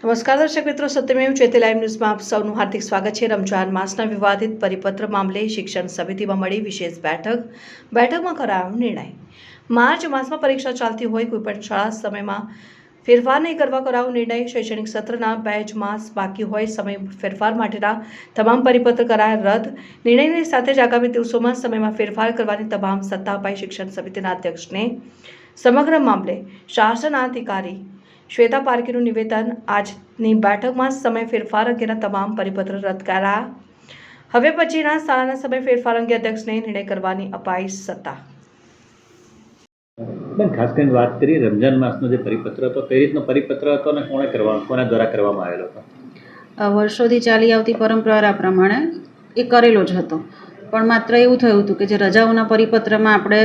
નમસ્કાર દર્શક મિત્રો, સત્યમેવ જયતે લાઈવ ન્યૂઝમાં આપ સૌનું હાર્દિક સ્વાગત છે। રમજાન માસના વિવાદિત પરિપત્ર મામલે શિક્ષણ સમિતિમાં મળી વિશેષ બેઠકમાં કરાયો નિર્ણય। માર્ચ માસમાં પરીક્ષા ચાલતી હોય કોઈપણ શાળા સમયમાં ફેરફાર નહીં કરવા કરાયો નિર્ણય। શૈક્ષણિક સત્રના 2 જ માસ બાકી હોય સમય ફેરફાર માટેના તમામ પરિપત્ર કરાયા રદ। નિર્ણયની સાથે જ આગામી દિવસોમાં સમયમાં ફેરફાર કરવાની તમામ સત્તા અપાઈ શિક્ષણ સમિતિના અધ્યક્ષને। સમગ્ર મામલે શાસનાધિકારી શ્વેતા પારકીનું નિવેદન। આજની બેઠકમાં સમય ફેરફાર અંગેના તમામ પરિપત્ર રદ કરાયા। હવે પછીના શાળાના સમય ફેરફાર અંગે અધ્યક્ષને નિર્ણય કરવાની અપાઈ સત્તા। ખાસ કરીને વાત કરી રમજાન માસનો જે પરિપત્ર હતો, કઈ રીતનો પરિપત્ર હતો અને કોના દ્વારા કરવામાં આવેલો હતો? વર્ષોથી ચાલી આવતી પરંપરા પ્રમાણે એ કરેલો જ હતો, પણ માત્ર એવું થયું હતું કે જે રજાઓના પરિપત્રમાં આપણે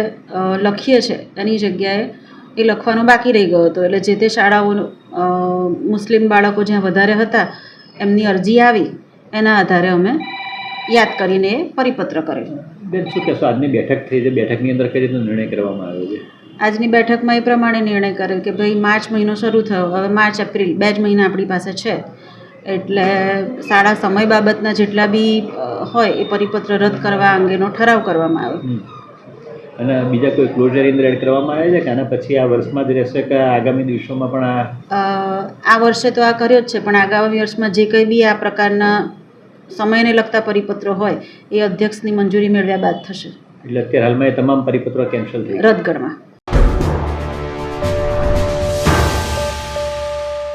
લખીએ છીએ એની જગ્યાએ એ લખવાનો બાકી રહી ગયો હતો। એટલે જે તે શાળાઓ મુસ્લિમ બાળકો જ્યાં વધારે હતા એમની અરજી આવી, એના આધારે અમે યાદ કરીને એ પરિપત્ર કરેલો। બેન, શું કહેશો? આજની બેઠક થઈ છે, બેઠકની અંદર કઈ રીતનો નિર્ણય કરવામાં આવ્યો છે? આજની બેઠકમાં એ પ્રમાણે નિર્ણય કરેલ કે ભાઈ માર્ચ મહિનો શરૂ થયો, હવે માર્ચ એપ્રિલ 2 જ મહિના આપણી પાસે છે, એટલે શાળા સમય બાબતના જેટલા બી હોય એ પરિપત્ર રદ કરવા અંગેનો ઠરાવ કરવામાં આવ્યો। અને બીજા કોઈ ક્લોઝર ઇન એડ કરવામાં આવે છે કે આના પછી આ વર્ષમાં જ રહેશે કે આગામી દિવસોમાં પણ આ વર્ષે તો આ કર્યો જ છે, પણ આગામી વર્ષમાં જે કંઈ બી આ પ્રકારના સમયને લગતા પરિપત્રો હોય એ અધ્યક્ષની મંજૂરી મેળવ્યા બાદ થશે। એટલે અત્યારે હાલમાં એ તમામ પરિપત્રો કેન્સલ થઈ રદ ગણવા।